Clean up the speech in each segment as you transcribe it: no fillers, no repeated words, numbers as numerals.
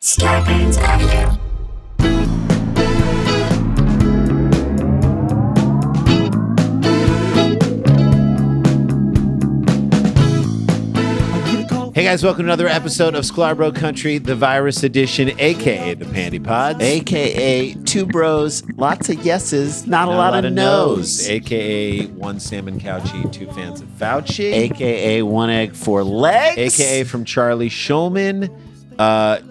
Scarpins Avenue. Hey guys, welcome to another episode of Sklar Bro Country, the virus edition, aka the Panty Pods, aka two bros, lots of yeses, not a lot of no's, aka one salmon couchy, two fans of Fauci, aka one egg, four legs, aka from Charlie Shulman,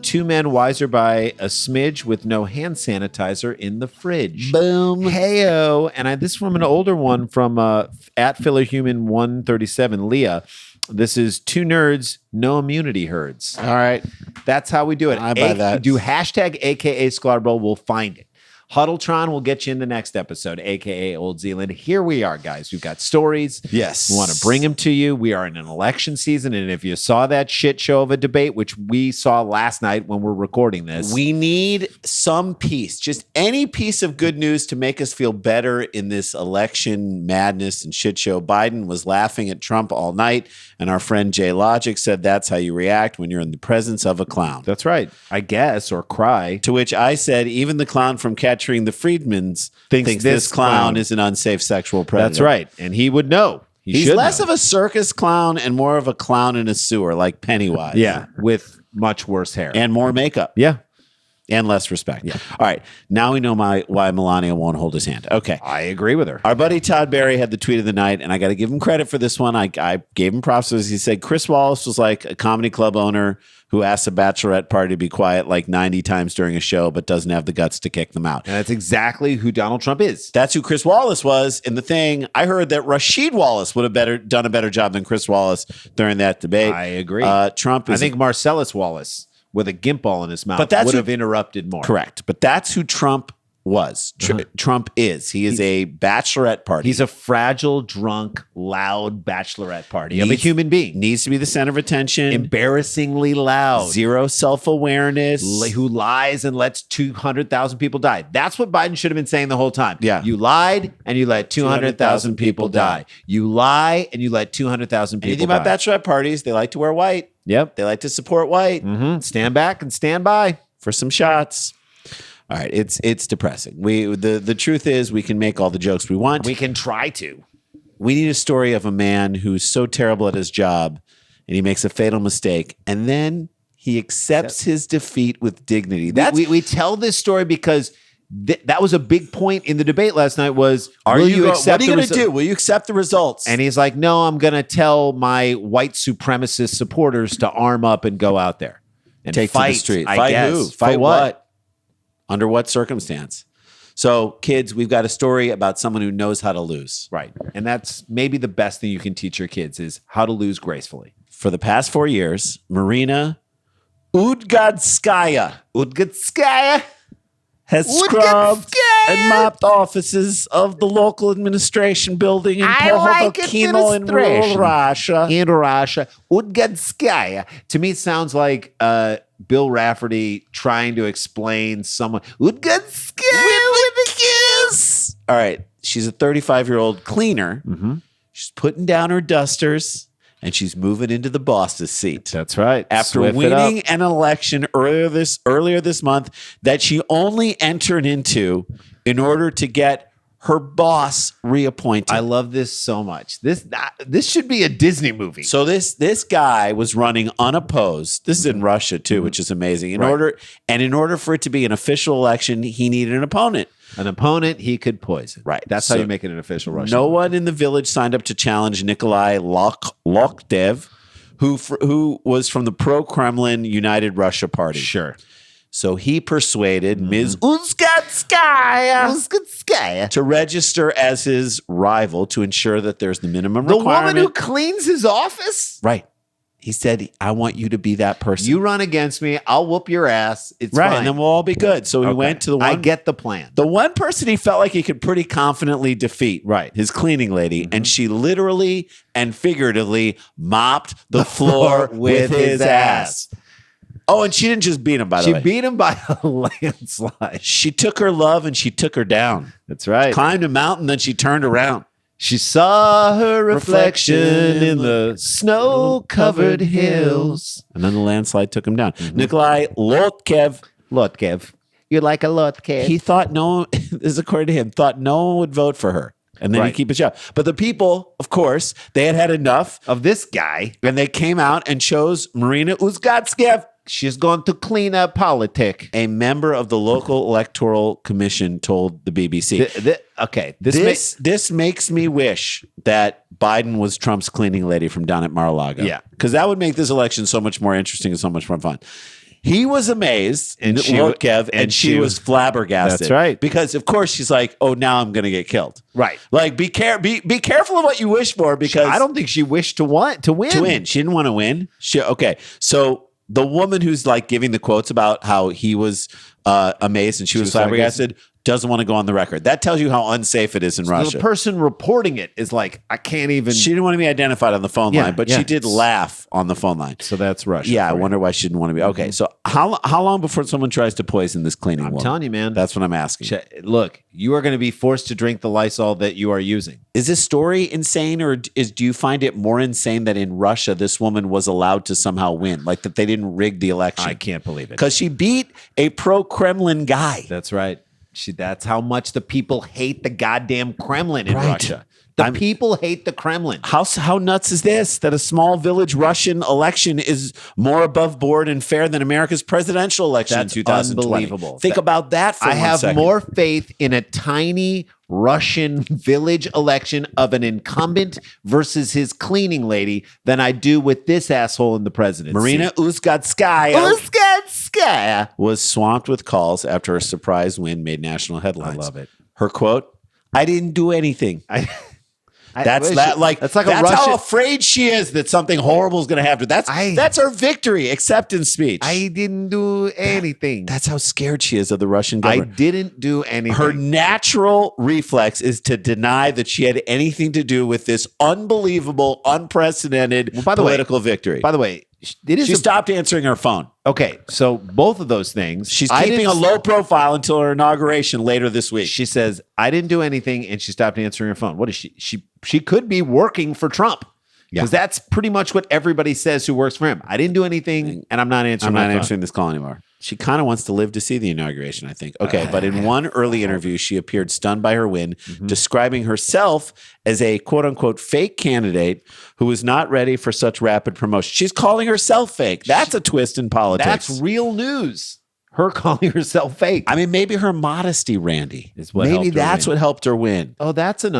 two men wiser by a smidge with no hand sanitizer in the fridge. Boom. Heyo. And this is from an older one from at FillerHuman 137, Leah. This is two nerds, no immunity herds. All right. That's how we do it. I buy that. Do hashtag AKA Sklar, we'll find it. Huddletron will get you in the next episode, AKA Old Zealand. Here we are, guys. We've got stories. Yes. We want to bring them to you. We are in an election season. And if you saw that shit show of a debate, which we saw last night when we're recording this. We need some piece, just any piece of good news to make us feel better in this election madness and shit show. Biden was laughing at Trump all night. And our friend Jay Logic said that's how you react when you're in the presence of a clown. That's right. I guess, or cry. To which I said, even the clown from Catching the Freedmans thinks this clown is an unsafe sexual predator. That's right. And he would know. He's less of a circus clown and more of a clown in a sewer, like Pennywise. Yeah, with much worse hair. And more makeup. Yeah. And less respect. Yeah. All right. Now we know why Melania won't hold his hand. Okay. I agree with her. Our buddy Todd Barry had the tweet of the night, and I got to give him credit for this one. I gave him props. He said Chris Wallace was like a comedy club owner who asked a bachelorette party to be quiet like 90 times during a show, but doesn't have the guts to kick them out. And that's exactly who Donald Trump is. That's who Chris Wallace was. And the thing, I heard that Rasheed Wallace would have done a better job than Chris Wallace during that debate. I agree. Trump is... I think Marcellus Wallace, with a gimp ball in his mouth, but would have interrupted more. Correct. But that's who Trump was. Trump is. He's a bachelorette party. He's a fragile, drunk, loud bachelorette party of a human being. Needs to be the center of attention. Embarrassingly loud. Zero self-awareness. Who lies and lets 200,000 people die. That's what Biden should have been saying the whole time. Yeah. You lied and you let 200,000 people die. You lie and you let 200,000 people Anything die. about bachelorette parties, they like to wear white. Yep. They like to support white. Mm-hmm. Stand back and stand by. For some shots. All right, it's depressing. The truth is we can make all the jokes we want. We can try to. We need a story of a man who's so terrible at his job and he makes a fatal mistake and then he accepts his defeat with dignity. We tell this story because that was a big point in the debate last night was, what are you going to do? Will you accept the results? And he's like, no, I'm going to tell my white supremacist supporters to arm up and go out there and take fight, to the street. I Fight guess. who? Fight what? Under what circumstance? So, kids, we've got a story about someone who knows how to lose. Right. And that's maybe the best thing you can teach your kids is how to lose gracefully. For the past 4 years, Marina Udgadskaya has scrubbed and mopped offices of the local administration building in Pohovokino in rural Russia. Udgadskaya. To me, it sounds like Bill Rafferty trying to explain someone. Udgadskaya with a kiss. All right. She's a 35-year-old cleaner. Mm-hmm. She's putting down her dusters. And she's moving into the boss's seat. That's right. After winning an election earlier this month that she only entered into in order to get her boss reappointed. I love this so much. This should be a Disney movie. So this guy was running unopposed. This is in Russia too, which is amazing. In order for it to be an official election, he needed an opponent. An opponent he could poison. Right. That's how you make it an official Russian. No one in the village signed up to challenge Nikolai Lokdev, who was from the pro-Kremlin United Russia Party. Sure. So he persuaded Ms. Udgadskaya to register as his rival to ensure that there's the minimum requirement. The woman who cleans his office? Right. He said, I want you to be that person. You run against me. I'll whoop your ass. It's right, fine. and then we'll all be good. So he went to the one. I get the plan. The one person he felt like he could pretty confidently defeat. Right. His cleaning lady. Mm-hmm. And she literally and figuratively mopped the floor with his ass. Oh, and she didn't just beat him, by the way. She beat him by a landslide. She took her love and she took her down. That's right. Climbed a mountain, then she turned around. She saw her reflection in the snow-covered hills. And then the landslide took him down. Nikolai Lotkev. You're like a Lotkev. he thought this is according to him, thought no one would vote for her. And then Right. he'd keep his job. But the people, of course, they had enough. Of this guy. And they came out and chose Marina Uzgatskev. She's going to clean up politics. A member of the local electoral commission told the BBC. This makes me wish that Biden was Trump's cleaning lady from down at Mar-a-Lago. Yeah. Because that would make this election so much more interesting and so much more fun. He was amazed, And she- Lotkev, and and she she was flabbergasted. That's right. Because of course she's like, oh, now I'm going to get killed. Right. Like, be careful of what you wish for, because I don't think she wished to win. to win. She didn't want to win. So the woman who's like giving the quotes about how he was amazed and she was flabbergasted doesn't want to go on the record. That tells you how unsafe it is in Russia. The person reporting it is like, I can't even. She didn't want to be identified on the phone Yeah, line, but yeah. she did laugh on the phone line. So that's Russia. Yeah, I for you. wonder why she didn't want to be. Okay, so how long before someone tries to poison this cleaning woman? I'm telling you, man. That's what I'm asking. Look, you are going to be forced to drink the Lysol that you are using. Is this story insane, or do you find it more insane that in Russia this woman was allowed to somehow win, like that they didn't rig the election? I can't believe it. Because she beat a pro-Kremlin guy. That's right. That's how much the people hate the goddamn Kremlin in Right. Russia. People hate the Kremlin. How nuts is this? That a small village Russian election is more above board and fair than America's presidential election That's in 2020. unbelievable. Think about that for I one have second. more faith in a tiny Russian village election of an incumbent versus his cleaning lady than I do with this asshole in the presidency. Marina Uzgatskaya Uzgatskaya. was swamped with calls after her surprise win made national headlines. I love it. Her quote, "I didn't do anything." That's wish that it- like that's like that's a Russian. how afraid she is that something horrible is going to happen. That's her victory acceptance speech. I didn't do anything. That's how scared she is of the Russian I government. didn't do anything. Her natural reflex is to deny that she had anything to do with this unbelievable, unprecedented by the way- political victory. By the way, it is She stopped answering her phone. okay. So both of those things. She's I keeping a didn't- low profile until her inauguration later this week. She says, I didn't do anything, and she stopped answering her phone. What is she? She could be working for Trump. Because that's pretty much what everybody says who works for him. I didn't do anything, and I'm not answering my phone. answering this call anymore. She kind of wants to live to see the inauguration, I think. Okay, but in one early interview, she appeared stunned by her win, describing herself as a quote-unquote fake candidate who was not ready for such rapid promotion. She's calling herself fake. That's a twist in politics. That's real news. Her calling herself fake. I mean, maybe her modesty, Randy. Is what maybe helped her that's win. what helped her win. Oh, that's an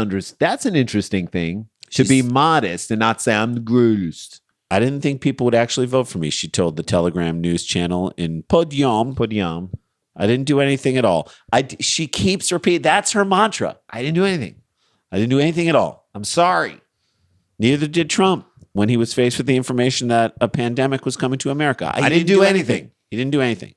interesting thing. To be modest and not say I'm the greatest. I didn't think people would actually vote for me, she told the Telegram news channel in Podyom. I didn't do anything at all. She keeps repeating. That's her mantra. I didn't do anything. I didn't do anything at all. I'm sorry. Neither did Trump when he was faced with the information that a pandemic was coming to America. I didn't do anything. He didn't do anything.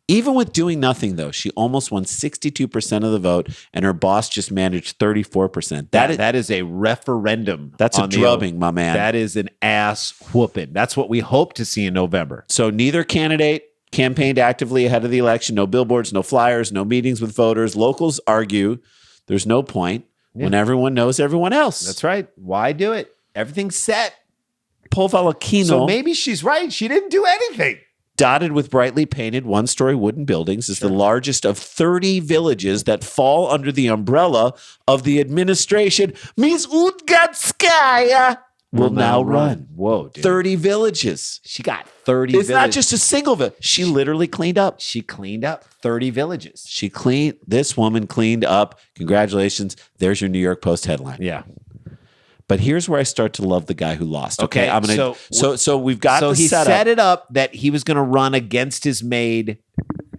Even with doing nothing, though, she almost won 62% of the vote, and her boss just managed 34%. That is a referendum. That's a on the drubbing, oath. my man. That is an ass whooping. That's what we hope to see in November. So neither candidate campaigned actively ahead of the election. No billboards, no flyers, no meetings with voters. Locals argue there's no point when everyone knows everyone else. That's right. Why do it? Everything's set. Polvalakino. So maybe she's right. She didn't do anything. Dotted with brightly painted one-story wooden buildings is the largest of 30 villages that fall under the umbrella of the administration. Ms. Uzgatskaya will now run. Whoa, dude. 30 villages. She got 30 It's not just a single village. She literally cleaned up. She cleaned up 30 villages. This woman cleaned up. Congratulations. There's your New York Post headline. Yeah. But here's where I start to love the guy who lost. Okay, I'm gonna. So we've got. So the he setup. set it up that he was going to run against his maid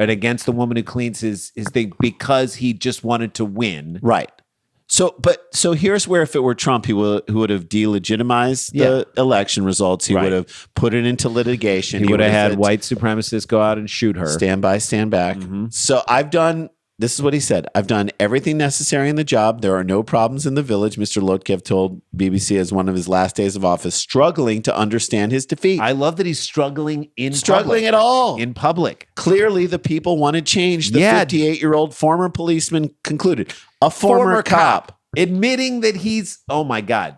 and against the woman who cleans his thing because he just wanted to win. Right. So here's where if it were Trump, who would have delegitimized the election results. He would have put it into litigation. He would have had white supremacists go out and shoot her. Stand by, stand back. So this is what he said. I've done everything necessary in the job. There are no problems in the village, Mr. Lotkev told BBC as one of his last days of office, struggling to understand his defeat. I love that he's struggling at all. In public. Clearly, the people wanted change. The Yeah. 58-year-old former policeman concluded. A former cop. admitting that he's, oh my God,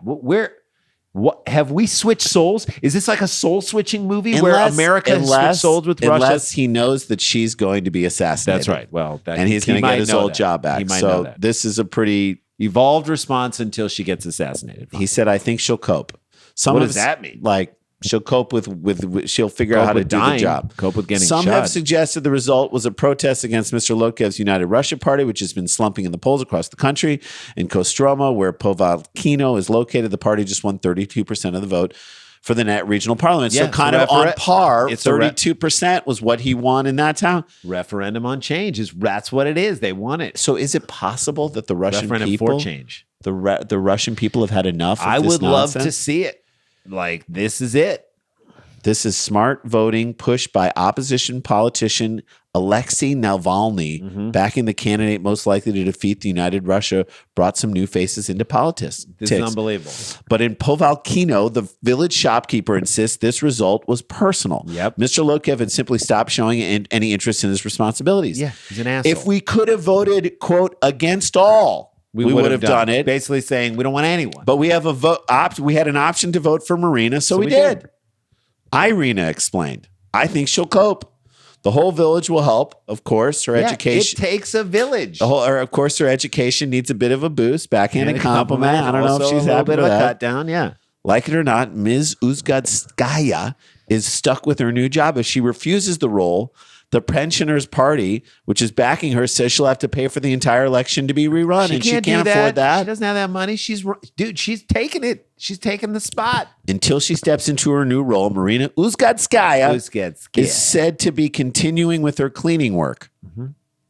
what have we switched souls? Is this like a soul switching movie where America has switched souls with Russia? Unless he knows that she's going to be assassinated. That's right. Well, and he's going to get his old job back. So this is a pretty evolved response until she gets assassinated. He said, I think she'll cope. What does that mean? Like, she'll cope with she'll figure out how to do the job. Cope with getting Some shot. have suggested the result was a protest against Mr. Lotkev's United Russia Party, which has been slumping in the polls across the country. In Kostroma, where Povalkino is located, the party just won 32% of the vote for the net regional parliament. Yeah, so kind of on par, 32% was what he won in that town. Referendum on change that's what it is. They want it. So is it possible that the Russian referendum people, for change, the Russian people have had enough of this would nonsense? love to see it. Like, this is it. This is smart voting pushed by opposition politician Alexei Navalny, backing the candidate most likely to defeat the United Russia, brought some new faces into politics. This is unbelievable. But in Povalkino, the village shopkeeper insists this result was personal. Yep. Mr. Lotkev had simply stopped showing any interest in his responsibilities. Yeah, he's an asshole. If we could have voted, quote, against all, we would have done it. Basically saying we don't want anyone. But we have we had an option to vote for Marina, so we did. Irina explained, I think she'll cope. The whole village will help. Of course, her education. It takes a village. Of course, her education needs a bit of a boost. Backhanded compliment. I don't know if she's happy with that. Cut down, yeah. Like it or not, Ms. Uzgadskaya is stuck with her new job. If she refuses the role, the Pensioners Party, which is backing her, says she'll have to pay for the entire election to be rerun, and she can't afford that. She doesn't have that money. She's taking it. She's taking the spot. Until she steps into her new role, Marina Uzgadskaya is said to be continuing with her cleaning work.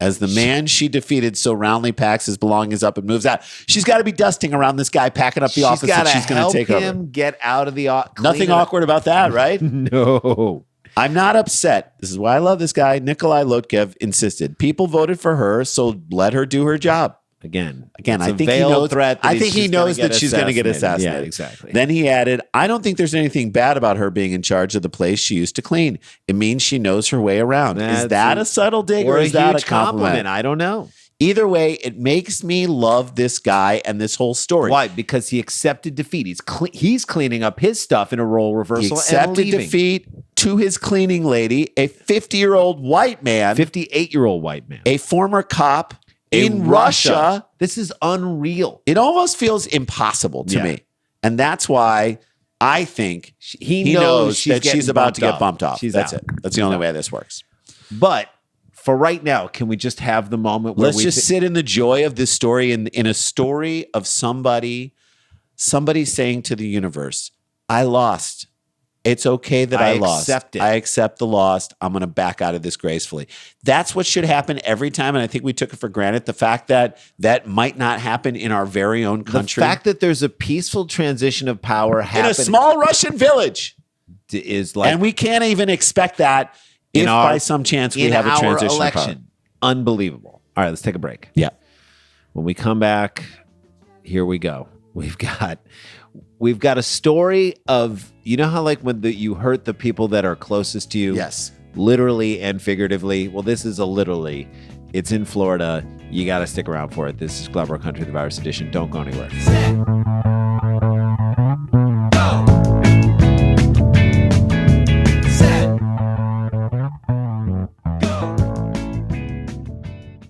As the man she defeated so roundly packs his belongings up and moves out. She's got to be dusting around this guy, packing up the office that she's going to take over. Help him get out of the office. Nothing awkward about that, right? No. I'm not upset. This is why I love this guy. Nikolai Lotkev insisted. People voted for her, so let her do her job. Again, I think he knows. I think he knows that she's going to get assassinated. Yeah, exactly. Then he added, "I don't think there's anything bad about her being in charge of the place she used to clean. It means she knows her way around." Is that a subtle dig or is that a compliment? I don't know. Either way, it makes me love this guy and this whole story. Why? Because he accepted defeat. He's cleaning up his stuff in a role reversal. He accepted defeat to his cleaning lady, a 50-year-old white man, 58-year-old white man, a former cop in Russia. This is unreal. It almost feels impossible to me. And that's why I think he knows that she's about to get bumped off. That's it. That's the only way this works. But for right now, can we just have the moment where let's just sit in the joy of this story, in a story of somebody saying to the universe, I lost. It's okay that I lost. Accept it. I accept the loss. I'm going to back out of this gracefully. That's what should happen every time. And I think we took it for granted. The fact that that might not happen in our very own country. The fact that there's a peaceful transition of power happening in a small Russian village is like, and we can't even expect that if by some chance we have a transition of power. Unbelievable. All right, let's take a break. Yeah. When we come back, here we go. We've got a story of, you know how like when you hurt the people that are closest to you? Yes. Literally and figuratively. Well, this is a literally. It's in Florida. You got to stick around for it. This is Glover Country, the Virus Edition. Don't go anywhere.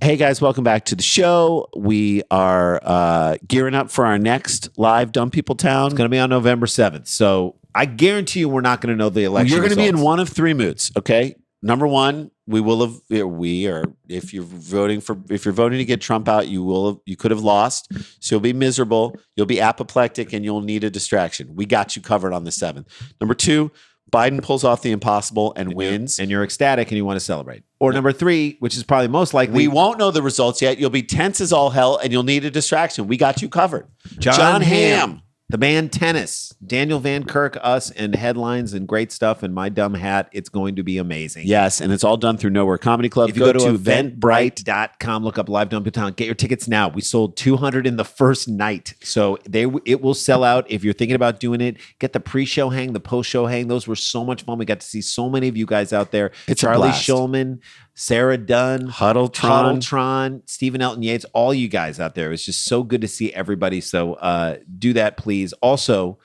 Hey guys, welcome back to the show. We are gearing up for our next live Dumb People Town. It's going to be on November 7th. So I guarantee you we're not going to know the election You're going to be results. in one of three moods, okay? Number one, if you're voting to get Trump out, you could have lost. So you'll be miserable, you'll be apoplectic, and you'll need a distraction. We got you covered on the 7th. Number two, Biden pulls off the impossible and wins. And you're ecstatic and you want to celebrate. Or number three, which is probably most likely. We won't know the results yet. You'll be tense as all hell and you'll need a distraction. We got you covered. John Hamm. The band Tennis, Daniel Van Kirk, us, and headlines and great stuff, and my dumb hat. It's going to be amazing. Yes, and it's all done through Nowhere Comedy Club. If you go to eventbrite.com, look up Live Dumb People Town, get your tickets now. We sold 200 in the first night. So it will sell out. If you're thinking about doing it, get the pre-show hang, the post-show hang. Those were so much fun. We got to see so many of you guys out there. It's Charlie a blast. Shulman, Sarah Dunn, Huddletron, Stephen Elton Yates, all you guys out there. It was just so good to see everybody. So do that, please. Also,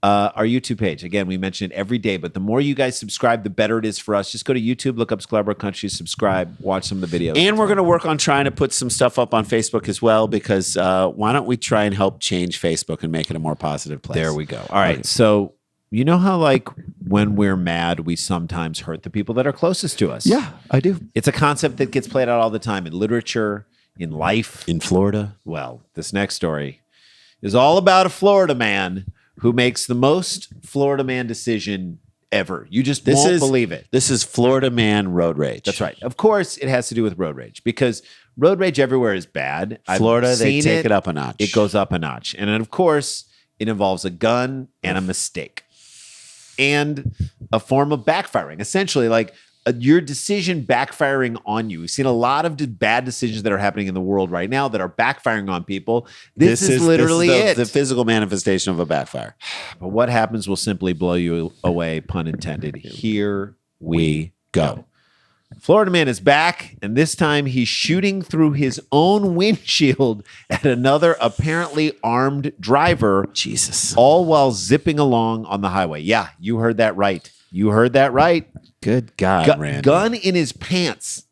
our YouTube page. Again, we mention it every day, but the more you guys subscribe, the better it is for us. Just go to YouTube, look up Sklar Country, subscribe, watch some of the videos. And we're going to work on trying to put some stuff up on Facebook as well, because why don't we try and help change Facebook and make it a more positive place? There we go. All right. Okay. So you know how like when we're mad, we sometimes hurt the people that are closest to us? Yeah, I do. It's a concept that gets played out all the time in literature, in life. In Florida. Well, this next story is all about a Florida man who makes the most Florida man decision ever. You just won't believe it. This is Florida man road rage. That's right. Of course, it has to do with road rage because road rage everywhere is bad. Florida, they take it up a notch. It goes up a notch. And then, of course, it involves a gun and a mistake and a form of backfiring. Essentially, like your decision backfiring on you. We've seen a lot of bad decisions that are happening in the world right now that are backfiring on people. This is literally the physical manifestation of a backfire. But what happens will simply blow you away, pun intended. Here we go. Florida man is back, and this time he's shooting through his own windshield at another apparently armed driver. Jesus. All while zipping along on the highway. Yeah, you heard that right. You heard that right. Good God, Randy. Gun in his pants.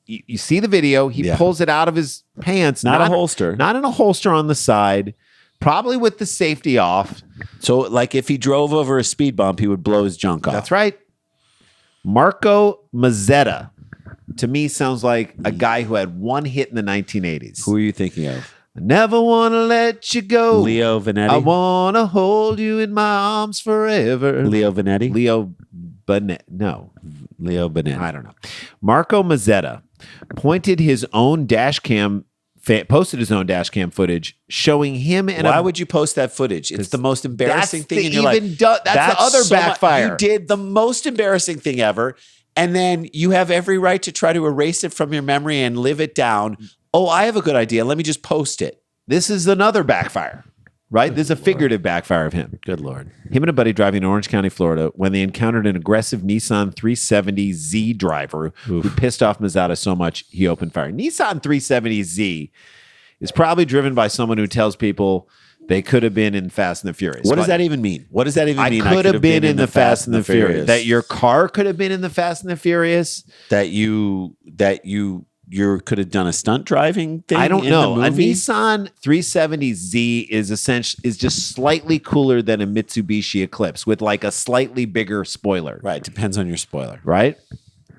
You see the video. He pulls it out of his pants. Not a holster. Not in a holster on the side. Probably with the safety off. So like if he drove over a speed bump, he would blow his junk off. That's right. Marco Mazzetta, to me, sounds like a guy who had one hit in the 1980s. Who are you thinking of? I never want to let you go. Leo Vanetti? I want to hold you in my arms forever. Leo Vanetti? Leo Vanetti. No. Leo Vanetti. I don't know. Marco Mazzetta posted his own dash cam footage showing him and why would you post that footage? It's the most embarrassing thing in your life. That's the other backfire. You did the most embarrassing thing ever, and then you have every right to try to erase it from your memory and live it down. Oh, I have a good idea. Let me just post it. This is another backfire, right? This is a figurative backfire of him. Good Lord. Him and a buddy driving in Orange County, Florida, when they encountered an aggressive Nissan 370Z driver who pissed off Mazzetta so much he opened fire. Nissan 370Z is probably driven by someone who tells people they could have been in Fast and the Furious. What does that even mean? What does that even mean? I could have been in the Fast and the Furious. That your car could have been in the Fast and the Furious. That you could have done a stunt driving thing. I don't know. A Nissan 370Z is just slightly cooler than a Mitsubishi Eclipse with like a slightly bigger spoiler. Right. Depends on your spoiler. Right.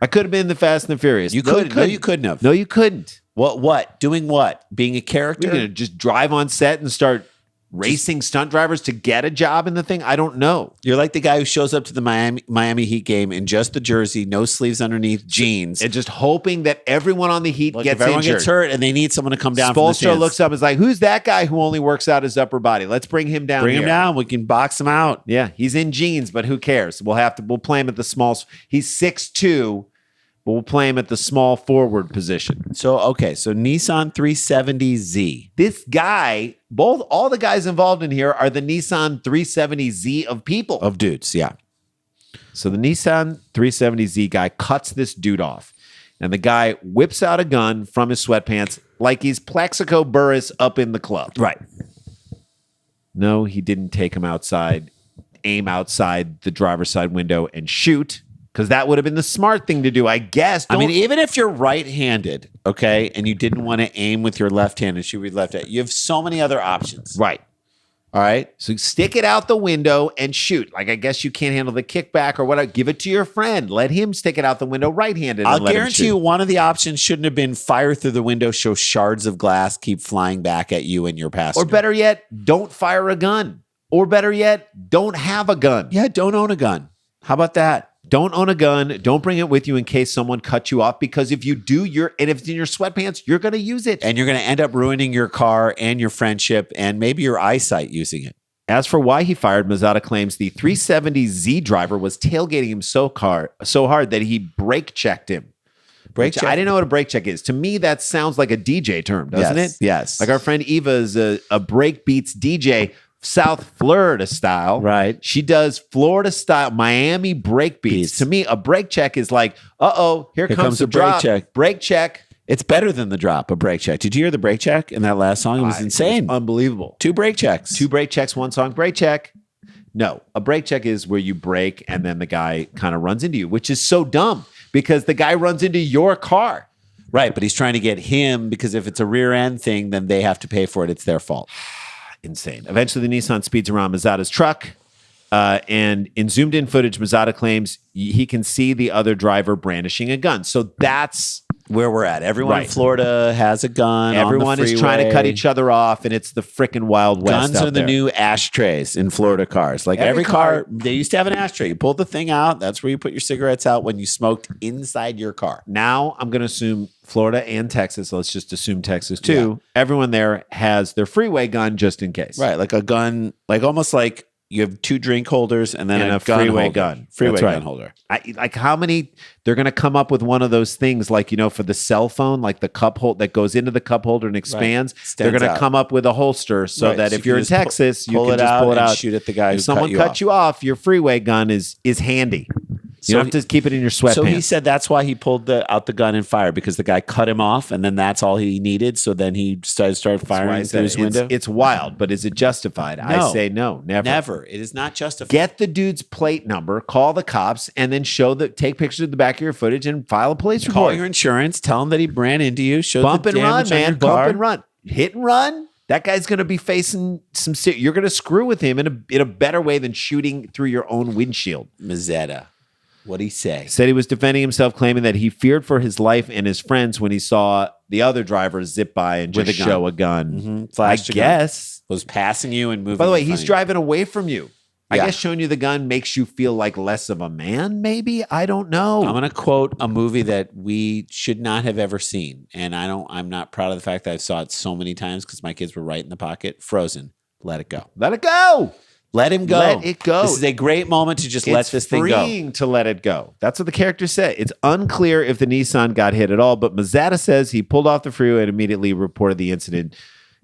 I could have been in the Fast and the Furious. You could. No, you couldn't have. No, you couldn't. What? Doing what? Being a character? You're gonna just drive on set and start racing stunt drivers to get a job in the thing? I don't know. You're like the guy who shows up to the Miami Heat game in just the jersey, no sleeves underneath, jeans. And just hoping that everyone on the Heat gets if everyone injured. gets hurt and they need someone to come down from the Spoelstra looks up and is like, who's that guy who only works out his upper body? Let's bring him down. Bring him down. We can box him out. Yeah, he's in jeans, but who cares? We'll play him at the small. He's 6'2", but we'll play him at the small forward position. So Nissan 370Z. This guy, all the guys involved in here are the Nissan 370Z of people. Of dudes, yeah. So the Nissan 370Z guy cuts this dude off. And the guy whips out a gun from his sweatpants like he's Plexico Burris up in the club. Right. No, he didn't take him outside, aim outside the driver's side window and shoot. Because that would have been the smart thing to do, I guess. I mean, even if you're right-handed, okay, and you didn't want to aim with your left hand and shoot with your left hand, you have so many other options. Right. All right? So stick it out the window and shoot. Like, I guess you can't handle the kickback or whatever. Give it to your friend. Let him stick it out the window right-handed. I'll guarantee you one of the options shouldn't have been fire through the window, show shards of glass keep flying back at you and your passenger. Or better yet, don't fire a gun. Or better yet, don't have a gun. Yeah, don't own a gun. How about that? Don't own a gun. Don't bring it with you in case someone cuts you off. Because if you do, and if it's in your sweatpants, you're going to use it. And you're going to end up ruining your car and your friendship and maybe your eyesight using it. As for why he fired, Mazzetta claims the 370Z driver was tailgating him so hard that he brake checked him. Brake check? I didn't know what a brake check is. To me, that sounds like a DJ term, doesn't it? Yes. Like our friend Eva is a break beats DJ South Florida style. Right. She does Florida style Miami break beats. To me, a brake check is like, here comes the brake drop. check. Brake check. It's better than the drop, a brake check. Did you hear the brake check in that last song? It was insane. It was unbelievable. 2 brake checks. 2 brake checks, 1 song brake check. No, a brake check is where you brake and then the guy kind of runs into you, which is so dumb because the guy runs into your car. Right, but he's trying to get him because if it's a rear end thing, then they have to pay for it. It's their fault. Insane. Eventually, the Nissan speeds around Mazada's truck. And in zoomed in footage, Mazada claims he can see the other driver brandishing a gun. So that's where we're at. Everyone in Florida has a gun. Everyone is trying to cut each other off, and it's the freaking Wild West. Guns are the new ashtrays in Florida cars. Like every car, they used to have an ashtray. You pulled the thing out. That's where you put your cigarettes out when you smoked inside your car. Now I'm going to assume Florida and Texas. Let's just assume Texas too. Yeah. Everyone there has their freeway gun just in case. Right, like a gun, like almost like you have 2 drink holders and then a freeway gun. Freeway gun holder. Like how many, they're going to come up with one of those things like, for the cell phone, like the cup holder that goes into the cup holder and expands. Right. They're going to come up with a holster so that if you're in Texas, you can just pull it out and shoot at the guy who someone cut you off. Your freeway gun is handy. You don't have to keep it in your sweatpants. So he said that's why he pulled out the gun and fired because the guy cut him off, and then that's all he needed. So then he started firing through his window. It's wild, but is it justified? No. I say no, never. Never. It is not justified. Get the dude's plate number, call the cops, and then take pictures of the back of your footage and file a police report. Call your insurance. Tell him that he ran into you. Show bump the and run, man. Bump and run. Hit and run. That guy's going to be facing some. You're going to screw with him in a better way than shooting through your own windshield. Mazzetta. What'd he say? Said he was defending himself, claiming that he feared for his life and his friends when he saw the other driver zip by and just show a gun. Mm-hmm. I guess. Was passing you and moving. By the way, he's driving away from you. I guess showing you the gun makes you feel like less of a man, maybe? I don't know. I'm going to quote a movie that we should not have ever seen. And I'm not proud of the fact that I saw it so many times because my kids were right in the pocket. Frozen. Let it go. Let it go. Let him go. Let it go. This is a great moment to just let this thing go. It's freeing to let it go. That's what the character said. It's unclear if the Nissan got hit at all, but Mazzata says he pulled off the freeway and immediately reported the incident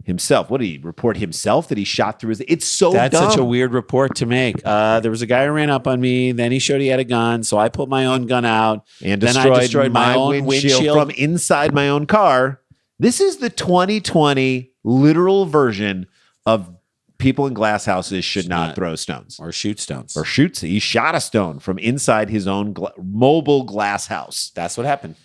himself. What did he report himself that he shot through his... It's so That's dumb. Such a weird report to make. There was a guy who ran up on me. Then he showed he had a gun. So I pulled my own gun out. And then I destroyed my own windshield from inside my own car. This is the 2020 literal version of people in glass houses should not throw stones. Or shoot stones. Or shoots. He shot a stone from inside his own mobile glass house. That's what happened.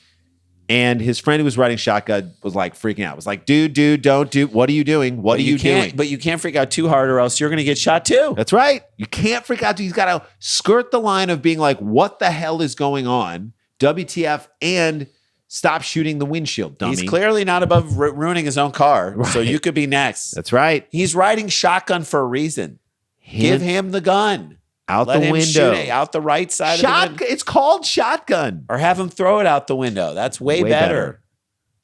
And his friend who was riding shotgun was like freaking out. Was like, dude, don't do. What are you doing? What are you doing? But you can't freak out too hard or else you're going to get shot too. That's right. You can't freak out. He's got to skirt the line of being like, what the hell is going on? WTF and stop shooting the windshield, dummy. He's clearly not above ruining his own car. Right. So you could be next. That's right. He's riding shotgun for a reason. Give him the gun. Out Let the him window. Shoot it out the right side of the window. It's called shotgun. Or have him throw it out the window. That's way better.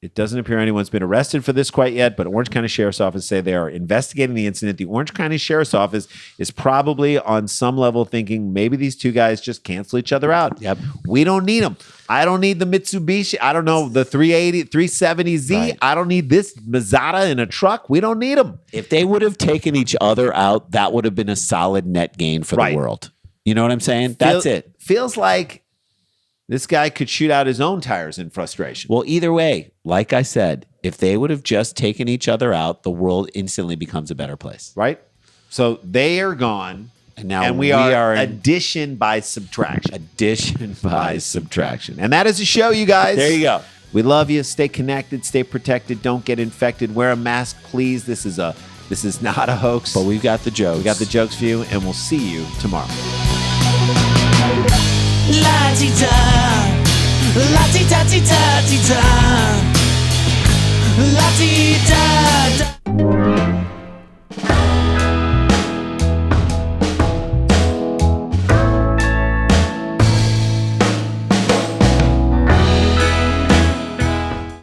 It doesn't appear anyone's been arrested for this quite yet, but Orange County Sheriff's Office say they are investigating the incident. The Orange County Sheriff's Office is probably on some level thinking maybe these two guys just cancel each other out. Yep. We don't need them. I don't need the Mitsubishi. I don't know, the 370Z. Right. I don't need this Mazzata in a truck. We don't need them. If they would have taken each other out, that would have been a solid net gain for the world. You know what I'm saying? That's it. Feels like this guy could shoot out his own tires in frustration. Well, either way, like I said, if they would have just taken each other out, the world instantly becomes a better place. Right? So they are gone. And now we are addition by subtraction. Addition by subtraction. And that is the show, you guys. There you go. We love you. Stay connected. Stay protected. Don't get infected. Wear a mask, please. This is not a hoax. But we've got the jokes. We got the jokes for you, and we'll see you tomorrow. La ti da, la ti da ti da ti da, la ti da.